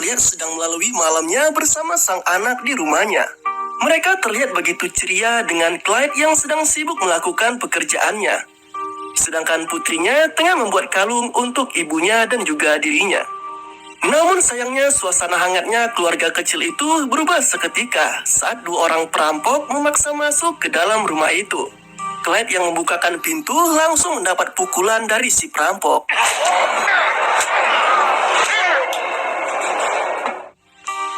terlihat sedang melalui malamnya bersama sang anak di rumahnya. Mereka terlihat begitu ceria dengan Clyde yang sedang sibuk melakukan pekerjaannya. Sedangkan putrinya tengah membuat kalung untuk ibunya dan juga dirinya. Namun sayangnya suasana hangatnya keluarga kecil itu berubah seketika saat dua orang perampok memaksa masuk ke dalam rumah itu. Clyde yang membukakan pintu langsung mendapat pukulan dari si perampok.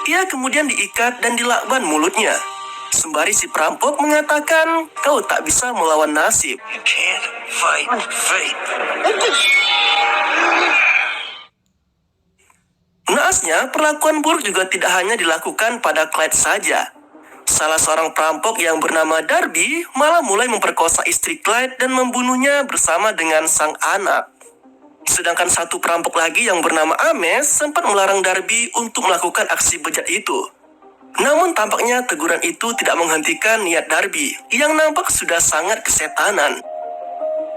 Ia kemudian diikat dan dilakban mulutnya. Sembari si perampok mengatakan, "Kau tak bisa melawan nasib." You can't fight fate. Naasnya, perlakuan buruk juga tidak hanya dilakukan pada Clyde saja. Salah seorang perampok yang bernama Darby malah mulai memperkosa istri Clyde dan membunuhnya bersama dengan sang anak. Sedangkan satu perampok lagi yang bernama Ames sempat melarang Darby untuk melakukan aksi bejat itu. Namun tampaknya teguran itu tidak menghentikan niat Darby yang nampak sudah sangat kesetanan.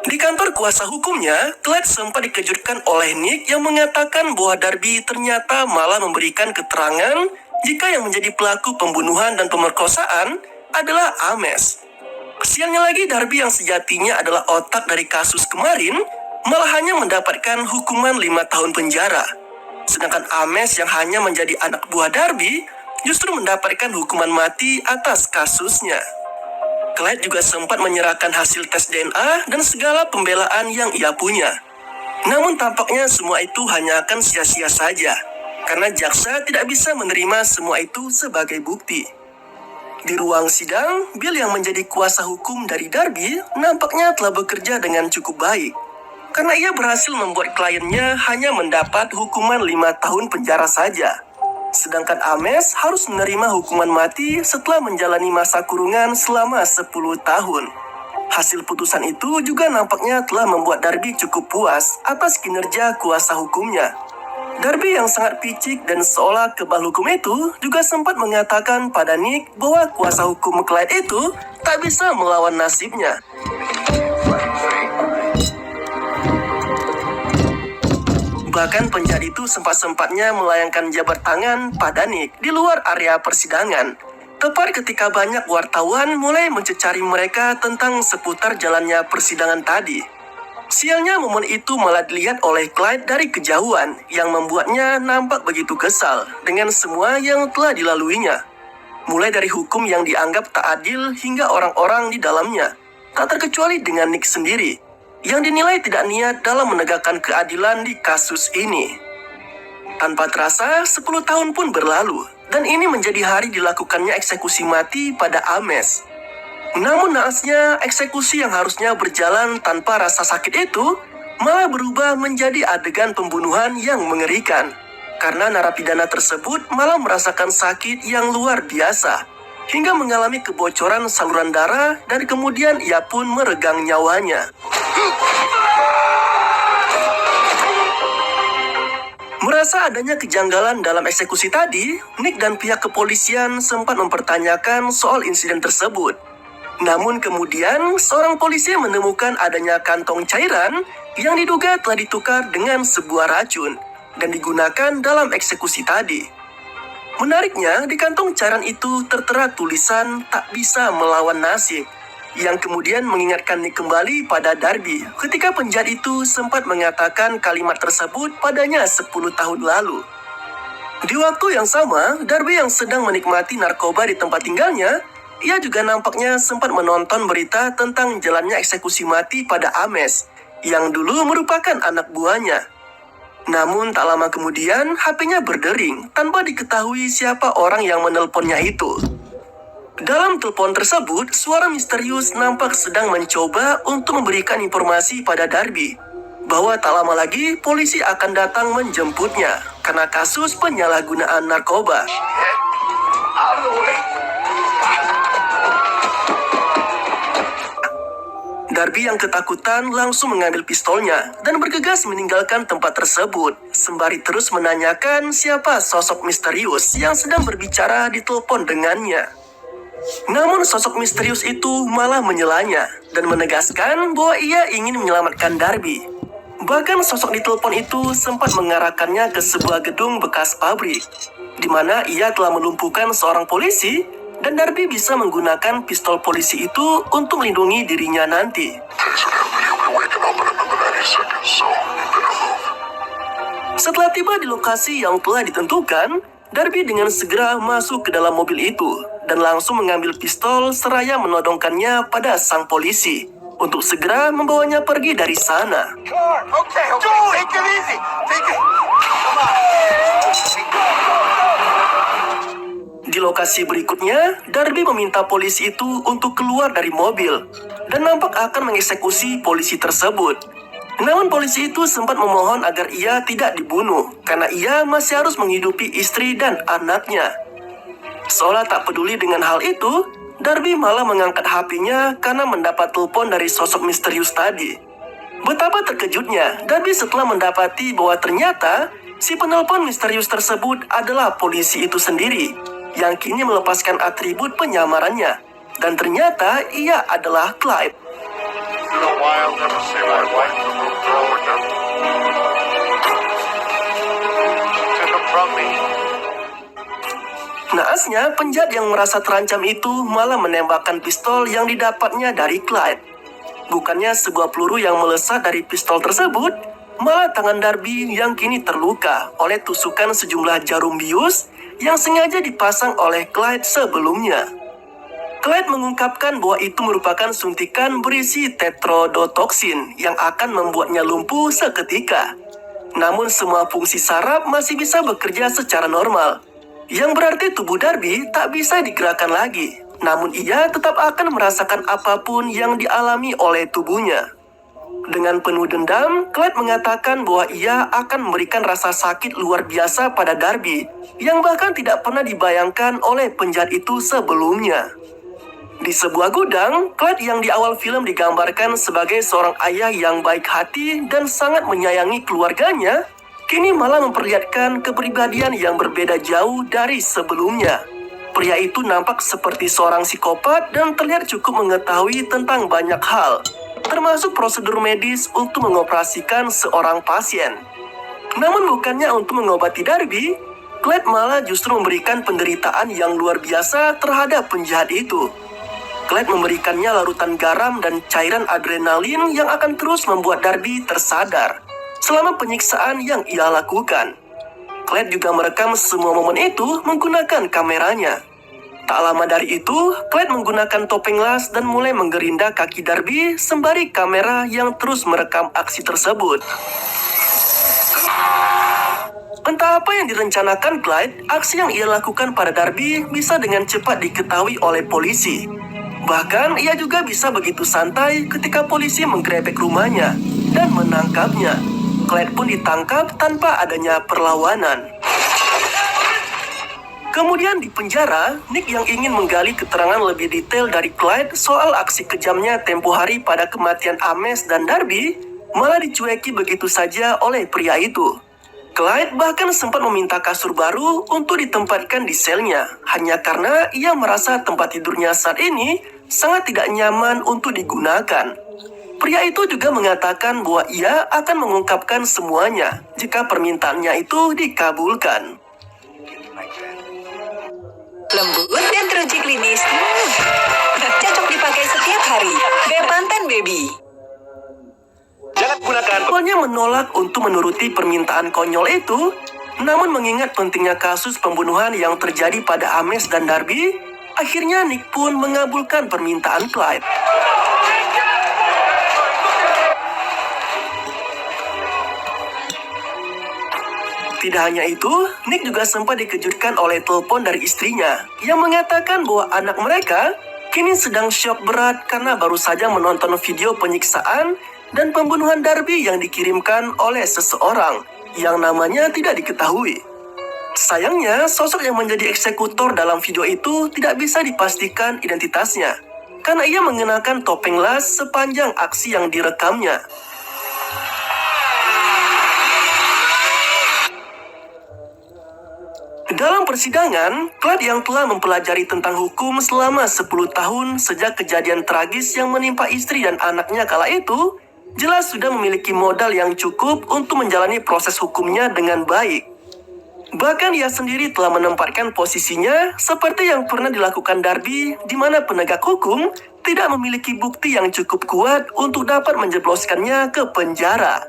Di kantor kuasa hukumnya, Clyde sempat dikejutkan oleh Nick yang mengatakan bahwa Darby ternyata malah memberikan keterangan jika yang menjadi pelaku pembunuhan dan pemerkosaan adalah Ames. Sialnya lagi, Darby yang sejatinya adalah otak dari kasus kemarin malah hanya mendapatkan hukuman 5 tahun penjara. Sedangkan Ames yang hanya menjadi anak buah Darby justru mendapatkan hukuman mati atas kasusnya. Clyde juga sempat menyerahkan hasil tes DNA dan segala pembelaan yang ia punya. Namun tampaknya semua itu hanya akan sia-sia saja, karena jaksa tidak bisa menerima semua itu sebagai bukti. Di ruang sidang, Bill yang menjadi kuasa hukum dari Darby nampaknya telah bekerja dengan cukup baik, karena ia berhasil membuat kliennya hanya mendapat hukuman 5 tahun penjara saja. Sedangkan Ames harus menerima hukuman mati setelah menjalani masa kurungan selama 10 tahun. Hasil putusan itu juga nampaknya telah membuat Darby cukup puas atas kinerja kuasa hukumnya. Darby yang sangat picik dan seolah kebal hukum itu juga sempat mengatakan pada Nick bahwa kuasa hukum Clyde itu tak bisa melawan nasibnya. Bahkan penjahat itu sempat-sempatnya melayangkan jabat tangan pada Nick di luar area persidangan. Tepat ketika banyak wartawan mulai mencecari mereka tentang seputar jalannya persidangan tadi. Sialnya momen itu malah dilihat oleh Clyde dari kejauhan yang membuatnya nampak begitu kesal dengan semua yang telah dilaluinya. Mulai dari hukum yang dianggap tak adil hingga orang-orang di dalamnya. Tak terkecuali dengan Nick sendiri, yang dinilai tidak niat dalam menegakkan keadilan di kasus ini. Tanpa terasa, 10 tahun pun berlalu, dan ini menjadi hari dilakukannya eksekusi mati pada Ames. Namun naasnya, eksekusi yang harusnya berjalan tanpa rasa sakit itu malah berubah menjadi adegan pembunuhan yang mengerikan. Karena narapidana tersebut malah merasakan sakit yang luar biasa, hingga mengalami kebocoran saluran darah dan kemudian ia pun meregang nyawanya. Merasa adanya kejanggalan dalam eksekusi tadi, Nick dan pihak kepolisian sempat mempertanyakan soal insiden tersebut. Namun kemudian, seorang polisi menemukan adanya kantong cairan yang diduga telah ditukar dengan sebuah racun dan digunakan dalam eksekusi tadi. Menariknya, di kantong cairan itu tertera tulisan "tak bisa melawan nasib", yang kemudian mengingatkan Nick kembali pada Darby ketika penjahat itu sempat mengatakan kalimat tersebut padanya 10 tahun lalu. Di waktu yang sama, Darby yang sedang menikmati narkoba di tempat tinggalnya, ia juga nampaknya sempat menonton berita tentang jalannya eksekusi mati pada Ames, yang dulu merupakan anak buahnya. Namun tak lama kemudian, HP-nya berdering tanpa diketahui siapa orang yang menelponnya itu. Dalam telepon tersebut, suara misterius nampak sedang mencoba untuk memberikan informasi pada Darby bahwa tak lama lagi polisi akan datang menjemputnya karena kasus penyalahgunaan narkoba. Darby yang ketakutan langsung mengambil pistolnya dan bergegas meninggalkan tempat tersebut, sembari terus menanyakan siapa sosok misterius yang sedang berbicara di telepon dengannya. Namun sosok misterius itu malah menyelanya dan menegaskan bahwa ia ingin menyelamatkan Darby. Bahkan sosok di telepon itu sempat mengarahkannya ke sebuah gedung bekas pabrik, di mana ia telah melumpuhkan seorang polisi, dan Darby bisa menggunakan pistol polisi itu untuk melindungi dirinya nanti. Setelah tiba di lokasi yang telah ditentukan, Darby dengan segera masuk ke dalam mobil itu dan langsung mengambil pistol seraya menodongkannya pada sang polisi untuk segera membawanya pergi dari sana. Okay. Dude, take it easy. Take it. Come on. Di lokasi berikutnya, Darby meminta polisi itu untuk keluar dari mobil dan nampak akan mengeksekusi polisi tersebut. Namun polisi itu sempat memohon agar ia tidak dibunuh karena ia masih harus menghidupi istri dan anaknya. Seolah tak peduli dengan hal itu, Darby malah mengangkat HP-nya karena mendapat telepon dari sosok misterius tadi. Betapa terkejutnya Darby setelah mendapati bahwa ternyata si penelpon misterius tersebut adalah polisi itu sendiri yang kini melepaskan atribut penyamarannya. Dan ternyata ia adalah Clyde. Naasnya, penjahat yang merasa terancam itu malah menembakkan pistol yang didapatnya dari Clyde. Bukannya sebuah peluru yang melesat dari pistol tersebut, malah tangan Darby yang kini terluka oleh tusukan sejumlah jarum bius yang sengaja dipasang oleh Clyde sebelumnya. Clyde mengungkapkan bahwa itu merupakan suntikan berisi tetrodotoksin yang akan membuatnya lumpuh seketika. Namun semua fungsi saraf masih bisa bekerja secara normal, yang berarti tubuh Darby tak bisa digerakkan lagi. Namun ia tetap akan merasakan apapun yang dialami oleh tubuhnya. Dengan penuh dendam, Clyde mengatakan bahwa ia akan memberikan rasa sakit luar biasa pada Darby, yang bahkan tidak pernah dibayangkan oleh penjahat itu sebelumnya. Di sebuah gudang, Clyde yang di awal film digambarkan sebagai seorang ayah yang baik hati dan sangat menyayangi keluarganya, kini malah memperlihatkan kepribadian yang berbeda jauh dari sebelumnya. Pria itu nampak seperti seorang psikopat dan terlihat cukup mengetahui tentang banyak hal, termasuk prosedur medis untuk mengoperasikan seorang pasien. Namun bukannya untuk mengobati Darby, Clyde malah justru memberikan penderitaan yang luar biasa terhadap penjahat itu. Clyde memberikannya larutan garam dan cairan adrenalin yang akan terus membuat Darby tersadar selama penyiksaan yang ia lakukan. Clyde juga merekam semua momen itu menggunakan kameranya. Tak lama dari itu, Clyde menggunakan topeng las dan mulai menggerinda kaki Darby sembari kamera yang terus merekam aksi tersebut. Entah apa yang direncanakan Clyde, aksi yang ia lakukan pada Darby bisa dengan cepat diketahui oleh polisi. Bahkan ia juga bisa begitu santai ketika polisi menggerebek rumahnya dan menangkapnya. Clyde pun ditangkap tanpa adanya perlawanan. Kemudian di penjara, Nick yang ingin menggali keterangan lebih detail dari Clyde soal aksi kejamnya tempo hari pada kematian Ames dan Darby, malah dicueki begitu saja oleh pria itu. Clyde bahkan sempat meminta kasur baru untuk ditempatkan di selnya, hanya karena ia merasa tempat tidurnya saat ini sangat tidak nyaman untuk digunakan. Pria itu juga mengatakan bahwa ia akan mengungkapkan semuanya jika permintaannya itu dikabulkan. Lembut dan teruji klinis. Cocok dipakai setiap hari. Bepanthen Baby. Awalnya menolak untuk menuruti permintaan konyol itu, namun mengingat pentingnya kasus pembunuhan yang terjadi pada Ames dan Darby, akhirnya Nick pun mengabulkan permintaan Clyde. Tidak hanya itu, Nick juga sempat dikejutkan oleh telepon dari istrinya yang mengatakan bahwa anak mereka kini sedang syok berat karena baru saja menonton video penyiksaan dan pembunuhan Darby yang dikirimkan oleh seseorang yang namanya tidak diketahui. Sayangnya, sosok yang menjadi eksekutor dalam video itu tidak bisa dipastikan identitasnya karena ia mengenakan topeng las sepanjang aksi yang direkamnya. Dalam persidangan, Clyde yang telah mempelajari tentang hukum selama 10 tahun sejak kejadian tragis yang menimpa istri dan anaknya kala itu, jelas sudah memiliki modal yang cukup untuk menjalani proses hukumnya dengan baik. Bahkan ia sendiri telah menempatkan posisinya seperti yang pernah dilakukan Darby, di mana penegak hukum tidak memiliki bukti yang cukup kuat untuk dapat menjebloskannya ke penjara.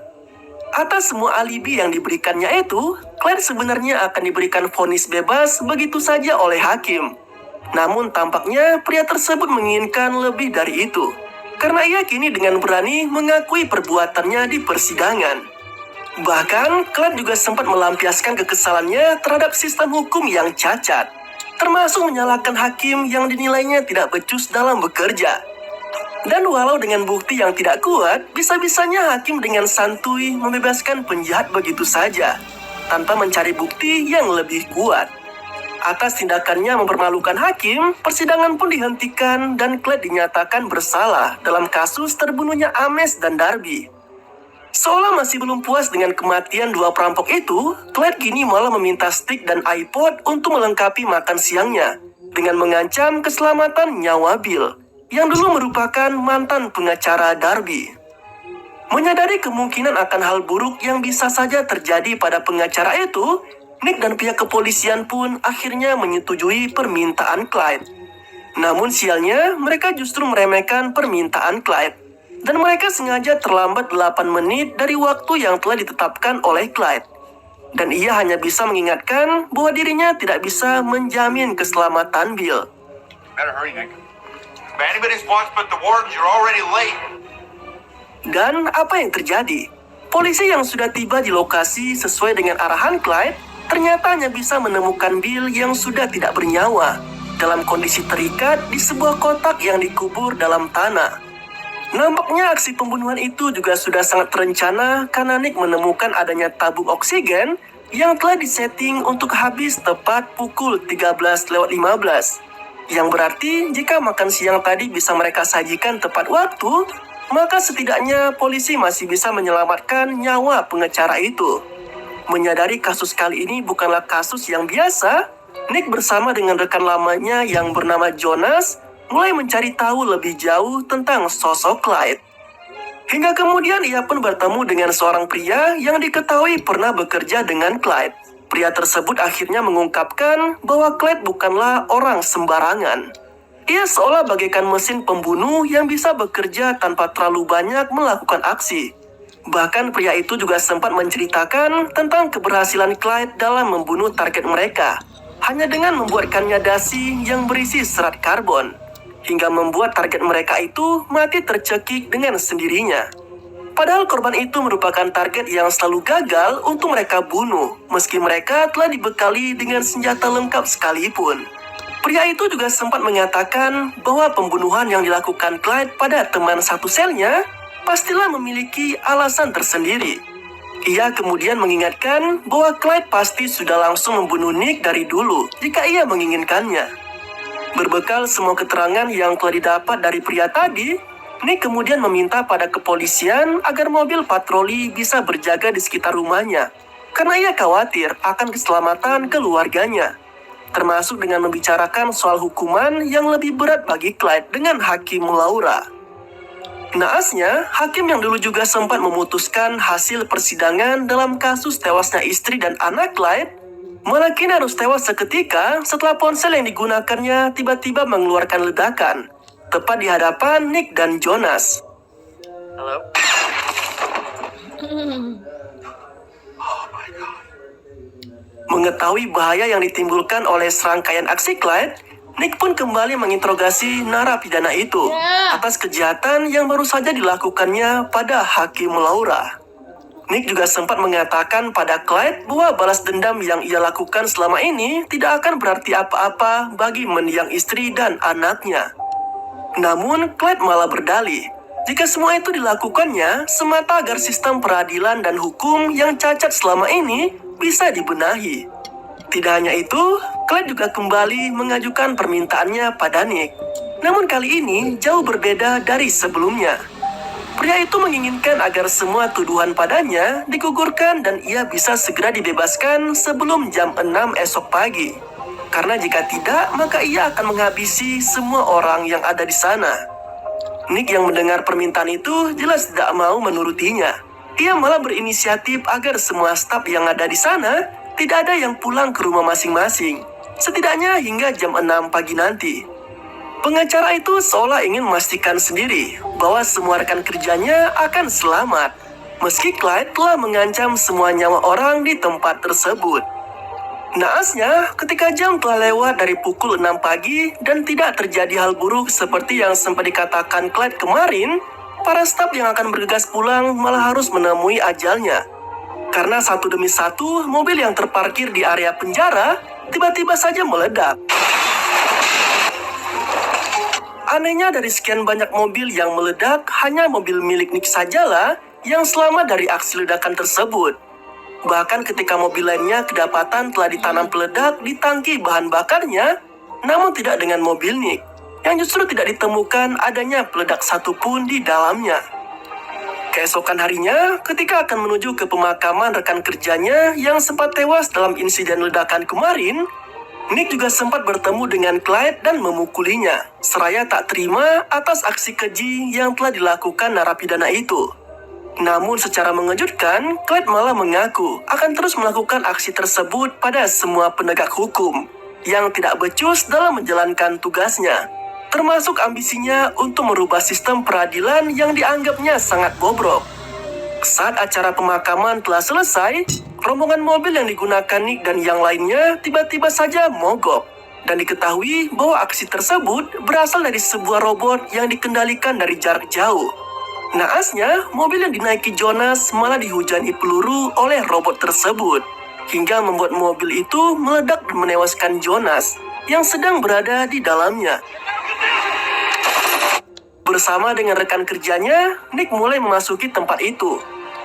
Atas semua alibi yang diberikannya itu, Clyde sebenarnya akan diberikan vonis bebas begitu saja oleh hakim. Namun tampaknya pria tersebut menginginkan lebih dari itu, karena ia kini dengan berani mengakui perbuatannya di persidangan. Bahkan, Clyde juga sempat melampiaskan kekesalannya terhadap sistem hukum yang cacat, termasuk menyalahkan hakim yang dinilainya tidak becus dalam bekerja. Dan walau dengan bukti yang tidak kuat, bisa-bisanya hakim dengan santuy membebaskan penjahat begitu saja, tanpa mencari bukti yang lebih kuat. Atas tindakannya mempermalukan hakim, persidangan pun dihentikan dan Clyde dinyatakan bersalah dalam kasus terbunuhnya Ames dan Darby. Seolah masih belum puas dengan kematian dua perampok itu, Clyde kini malah meminta stick dan iPod untuk melengkapi makan siangnya, dengan mengancam keselamatan nyawa Bill, yang dulu merupakan mantan pengacara Darby. Menyadari kemungkinan akan hal buruk yang bisa saja terjadi pada pengacara itu, Nick dan pihak kepolisian pun akhirnya menyetujui permintaan Clyde. Namun sialnya, mereka justru meremehkan permintaan Clyde. Dan mereka sengaja terlambat 8 menit dari waktu yang telah ditetapkan oleh Clyde. Dan ia hanya bisa mengingatkan bahwa dirinya tidak bisa menjamin keselamatan Bill. Better hurry, Nick. If anybody's watched but the wardens, you're already late. Dan apa yang terjadi? Polisi yang sudah tiba di lokasi sesuai dengan arahan Clyde ternyata hanya bisa menemukan Bill yang sudah tidak bernyawa dalam kondisi terikat di sebuah kotak yang dikubur dalam tanah. Nampaknya aksi pembunuhan itu juga sudah sangat terencana karena Nick menemukan adanya tabung oksigen yang telah disetting untuk habis tepat pukul 13:15. Yang berarti jika makan siang tadi bisa mereka sajikan tepat waktu, maka setidaknya polisi masih bisa menyelamatkan nyawa pengacara itu. Menyadari kasus kali ini bukanlah kasus yang biasa, Nick bersama dengan rekan lamanya yang bernama Jonas mulai mencari tahu lebih jauh tentang sosok Clyde. Hingga kemudian ia pun bertemu dengan seorang pria yang diketahui pernah bekerja dengan Clyde. Pria tersebut akhirnya mengungkapkan bahwa Clyde bukanlah orang sembarangan. Ia seolah bagaikan mesin pembunuh yang bisa bekerja tanpa terlalu banyak melakukan aksi. Bahkan pria itu juga sempat menceritakan tentang keberhasilan Clyde dalam membunuh target mereka, hanya dengan membuatkannya dasi yang berisi serat karbon, hingga membuat target mereka itu mati tercekik dengan sendirinya. Padahal korban itu merupakan target yang selalu gagal untuk mereka bunuh, meski mereka telah dibekali dengan senjata lengkap sekalipun. Pria itu juga sempat mengatakan bahwa pembunuhan yang dilakukan Clyde pada teman satu selnya pastilah memiliki alasan tersendiri. Ia kemudian mengingatkan bahwa Clyde pasti sudah langsung membunuh Nick dari dulu jika ia menginginkannya. Berbekal semua keterangan yang telah didapat dari pria tadi, Nick kemudian meminta pada kepolisian agar mobil patroli bisa berjaga di sekitar rumahnya, karena ia khawatir akan keselamatan keluarganya, termasuk dengan membicarakan soal hukuman yang lebih berat bagi Clyde dengan Hakim Laura. Naasnya, hakim yang dulu juga sempat memutuskan hasil persidangan dalam kasus tewasnya istri dan anak Clyde, malah kini harus tewas seketika setelah ponsel yang digunakannya tiba-tiba mengeluarkan ledakan, tepat di hadapan Nick dan Jonas. Halo? Mengetahui bahaya yang ditimbulkan oleh serangkaian aksi Clyde, Nick pun kembali menginterogasi narapidana itu atas kejahatan yang baru saja dilakukannya pada Hakim Laura. Nick juga sempat mengatakan pada Clyde bahwa balas dendam yang ia lakukan selama ini tidak akan berarti apa-apa bagi mendiang istri dan anaknya. Namun Clyde malah berdalih jika semua itu dilakukannya semata agar sistem peradilan dan hukum yang cacat selama ini bisa dibenahi. Tidak hanya itu, Clyde juga kembali mengajukan permintaannya pada Nick. Namun kali ini jauh berbeda dari sebelumnya. Pria itu menginginkan agar semua tuduhan padanya digugurkan dan ia bisa segera dibebaskan sebelum jam 6 esok pagi. Karena jika tidak, maka ia akan menghabisi semua orang yang ada di sana. Nick yang mendengar permintaan itu jelas tidak mau menurutinya. Ia malah berinisiatif agar semua staf yang ada di sana tidak ada yang pulang ke rumah masing-masing, setidaknya hingga jam 6 pagi nanti. Pengacara itu seolah ingin memastikan sendiri bahwa semua rekan kerjanya akan selamat, meski Clyde telah mengancam semua nyawa orang di tempat tersebut. Naasnya, ketika jam telah lewat dari pukul 6 pagi dan tidak terjadi hal buruk seperti yang sempat dikatakan Clyde kemarin, para staf yang akan bergegas pulang malah harus menemui ajalnya. Karena satu demi satu, mobil yang terparkir di area penjara tiba-tiba saja meledak. Anehnya dari sekian banyak mobil yang meledak, hanya mobil milik Nick sajalah yang selamat dari aksi ledakan tersebut. Bahkan ketika mobil lainnya kedapatan telah ditanam peledak di tangki bahan bakarnya, namun tidak dengan mobil Nick, yang justru tidak ditemukan adanya peledak satupun di dalamnya. Keesokan harinya, ketika akan menuju ke pemakaman rekan kerjanya yang sempat tewas dalam insiden ledakan kemarin, Nick juga sempat bertemu dengan Clyde dan memukulinya, seraya tak terima atas aksi keji yang telah dilakukan narapidana itu. Namun secara mengejutkan, Clyde malah mengaku akan terus melakukan aksi tersebut pada semua penegak hukum yang tidak becus dalam menjalankan tugasnya, termasuk ambisinya untuk merubah sistem peradilan yang dianggapnya sangat bobrok. Saat acara pemakaman telah selesai, rombongan mobil yang digunakan Nick dan yang lainnya tiba-tiba saja mogok, dan diketahui bahwa aksi tersebut berasal dari sebuah robot yang dikendalikan dari jarak jauh. Naasnya, mobil yang dinaiki Jonas malah dihujani peluru oleh robot tersebut, hingga membuat mobil itu meledak dan menewaskan Jonas yang sedang berada di dalamnya. Bersama dengan rekan kerjanya, Nick mulai memasuki tempat itu,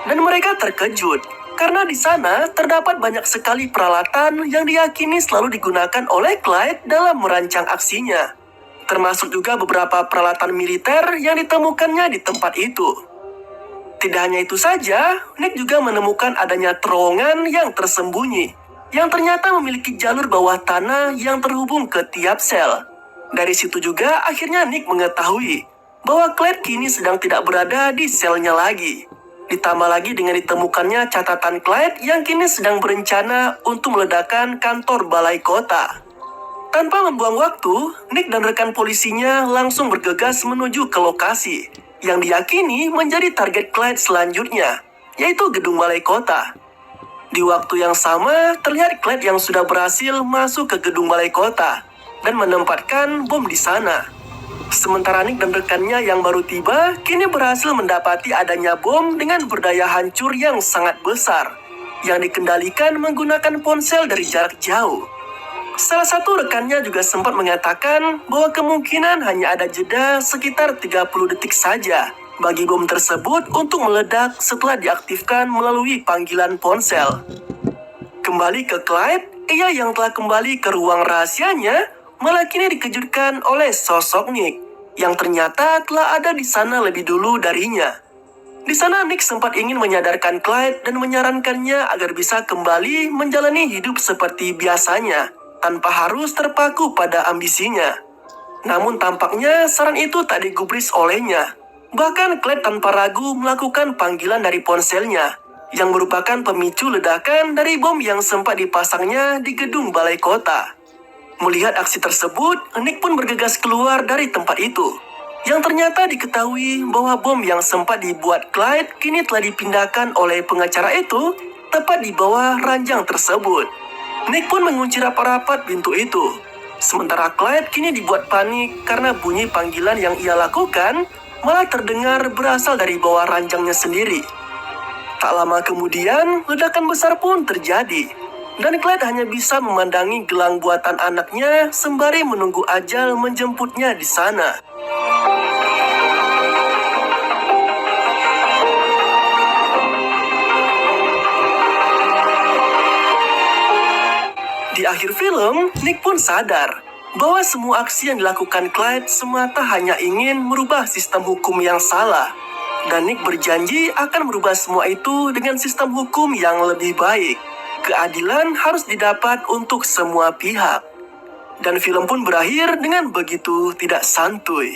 dan mereka terkejut karena di sana terdapat banyak sekali peralatan yang diyakini selalu digunakan oleh Clyde dalam merancang aksinya, termasuk juga beberapa peralatan militer yang ditemukannya di tempat itu. Tidak hanya itu saja, Nick juga menemukan adanya terowongan yang tersembunyi, yang ternyata memiliki jalur bawah tanah yang terhubung ke tiap sel. Dari situ juga akhirnya Nick mengetahui bahwa Clyde kini sedang tidak berada di selnya lagi. Ditambah lagi dengan ditemukannya catatan Clyde yang kini sedang berencana untuk meledakkan kantor balai kota. Tanpa membuang waktu, Nick dan rekan polisinya langsung bergegas menuju ke lokasi yang diyakini menjadi target Clyde selanjutnya, yaitu gedung balai kota. Di waktu yang sama, terlihat Clyde yang sudah berhasil masuk ke gedung balai kota dan menempatkan bom di sana. Sementara Nick dan rekannya yang baru tiba, kini berhasil mendapati adanya bom dengan berdaya hancur yang sangat besar, yang dikendalikan menggunakan ponsel dari jarak jauh. Salah satu rekannya juga sempat mengatakan bahwa kemungkinan hanya ada jeda sekitar 30 detik saja bagi bom tersebut untuk meledak setelah diaktifkan melalui panggilan ponsel. Kembali ke Clyde, ia yang telah kembali ke ruang rahasianya malah kini dikejutkan oleh sosok Nick yang ternyata telah ada di sana lebih dulu darinya. Di sana Nick sempat ingin menyadarkan Clyde dan menyarankannya agar bisa kembali menjalani hidup seperti biasanya, tanpa harus terpaku pada ambisinya. Namun tampaknya saran itu tak digubris olehnya. Bahkan Clyde tanpa ragu melakukan panggilan dari ponselnya, yang merupakan pemicu ledakan dari bom yang sempat dipasangnya di gedung balai kota. Melihat aksi tersebut, Nick pun bergegas keluar dari tempat itu, yang ternyata diketahui bahwa bom yang sempat dibuat Clyde kini telah dipindahkan oleh pengacara itu tepat di bawah ranjang tersebut. Nick pun mengunci rapat-rapat pintu itu. Sementara Clyde kini dibuat panik karena bunyi panggilan yang ia lakukan malah terdengar berasal dari bawah ranjangnya sendiri. Tak lama kemudian, ledakan besar pun terjadi. Dan Clyde hanya bisa memandangi gelang buatan anaknya sembari menunggu ajal menjemputnya di sana. Di akhir film, Nick pun sadar bahwa semua aksi yang dilakukan Clyde semata hanya ingin merubah sistem hukum yang salah. Dan Nick berjanji akan merubah semua itu dengan sistem hukum yang lebih baik. Keadilan harus didapat untuk semua pihak. Dan film pun berakhir dengan begitu tidak santuy.